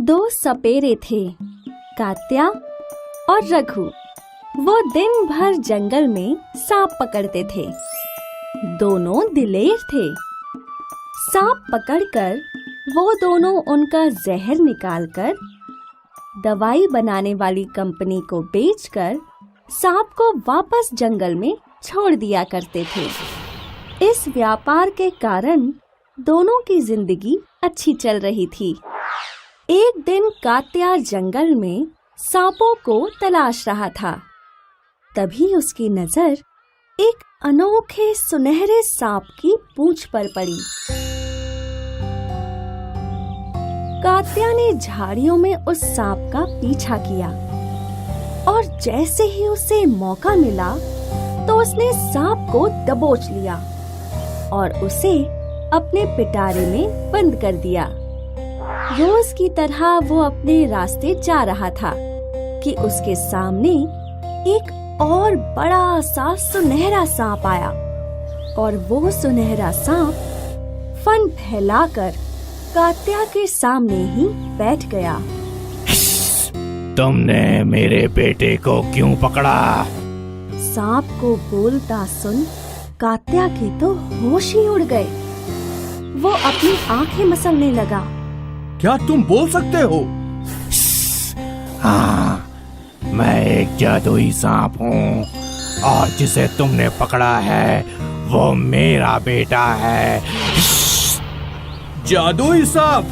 दो सपेरे थे, कात्या और रघु। वो दिन भर जंगल में सांप पकड़ते थे। दोनों दिलेर थे। सांप पकड़कर वो दोनों उनका जहर निकालकर दवाई बनाने वाली कंपनी को बेचकर सांप को वापस जंगल में छोड़ दिया करते थे। इस व्यापार के कारण दोनों की जिंदगी अच्छी चल रही थी। एक दिन कात्या जंगल में सांपों को तलाश रहा था। तभी उसकी नजर एक अनोखे सुनहरे सांप की पूंछ पर पड़ी। कात्या ने झाड़ियों में उस सांप का पीछा किया और जैसे ही उसे मौका मिला तो उसने सांप को दबोच लिया और उसे अपने पिटारे में बंद कर दिया। रोज की तरह वो अपने रास्ते जा रहा था कि उसके सामने एक और बड़ा सा सुनहरा सांप आया और वो सुनहरा सांप फन फैलाकर कात्या के सामने ही बैठ गया। तुमने मेरे बेटे को क्यों पकड़ा? सांप को बोलता सुन कात्या के तो होश ही उड़ गए। वो अपनी आंखें मसलने लगा। क्या तुम बोल सकते हो? हाँ, मैं एक जादुई सांप हूँ और जिसे तुमने पकड़ा है वो मेरा बेटा है। जादुई सांप?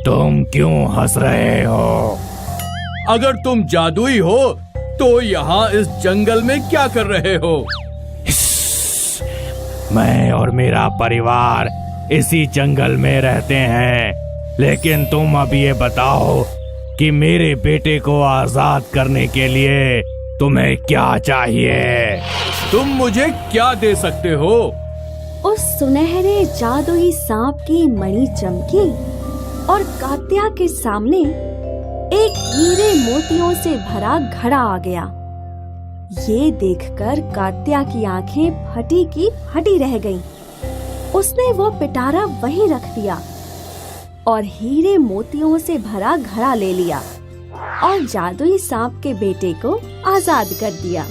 तुम क्यों हंस रहे हो? अगर तुम जादुई हो तो यहाँ इस जंगल में क्या कर रहे हो? मैं और मेरा परिवार इसी जंगल में रहते हैं, लेकिन तुम अब ये बताओ कि मेरे बेटे को आजाद करने के लिए तुम्हें क्या चाहिए? तुम मुझे क्या दे सकते हो? उस सुनहरे जादुई सांप की मणि चमकी और कात्या के सामने एक हीरे मोतियों से भरा घड़ा आ गया। ये देखकर कात्या की आंखें फटी की फटी रह गईं। उसने वो पिटारा वहीं रख दिया और हीरे मोतियों से भरा घड़ा ले लिया और जादुई सांप के बेटे को आजाद कर दिया।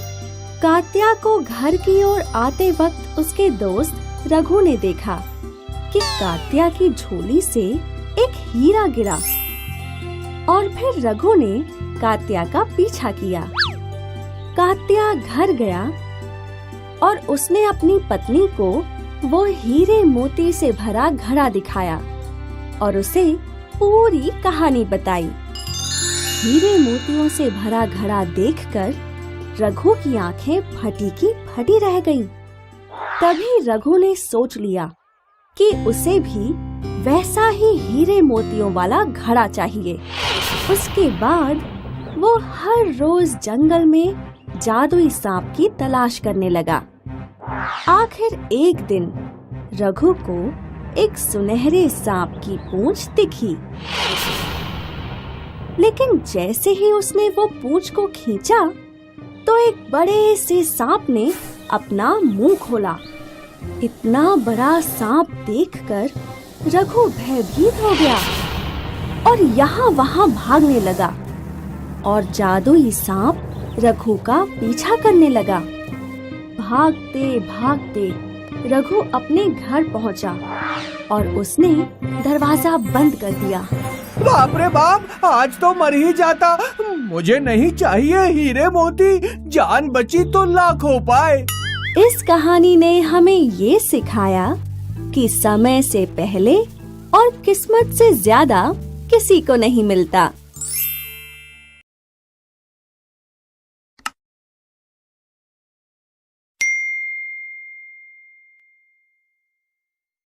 कात्या को घर की ओर आते वक्त उसके दोस्त रघु ने देखा कि कात्या की झोली से एक हीरा गिरा और फिर रघु ने कात्या का पीछा किया। कात्या घर गया और उसने अपनी पत्नी को वो हीरे मोती से भरा घड़ा दिखाया और उसे पूरी कहानी बताई। हीरे मोतियों से भरा घड़ा देखकर रघु की आंखें फटी की फटी रह गईं। तभी रघु ने सोच लिया कि उसे भी वैसा ही हीरे मोतियों वाला घड़ा चाहिए। उसके बाद वो हर रोज जंगल में जादुई सांप की तलाश करने लगा। आखिर एक दिन रघु को एक सुनहरे सांप की पूंछ दिखी, लेकिन जैसे ही उसने वो पूंछ को खींचा तो एक बड़े से सांप ने अपना मुंह खोला। इतना बड़ा सांप देखकर रघु भयभीत हो गया और यहाँ वहाँ भागने लगा और जादुई सांप रघु का पीछा करने लगा। भागते भागते रघु अपने घर पहुंचा और उसने दरवाजा बंद कर दिया। बाप रे बाप, आज तो मर ही जाता। मुझे नहीं चाहिए हीरे मोती, जान बची तो लाखों पाए। इस कहानी ने हमें ये सिखाया कि समय से पहले और किस्मत से ज्यादा किसी को नहीं मिलता।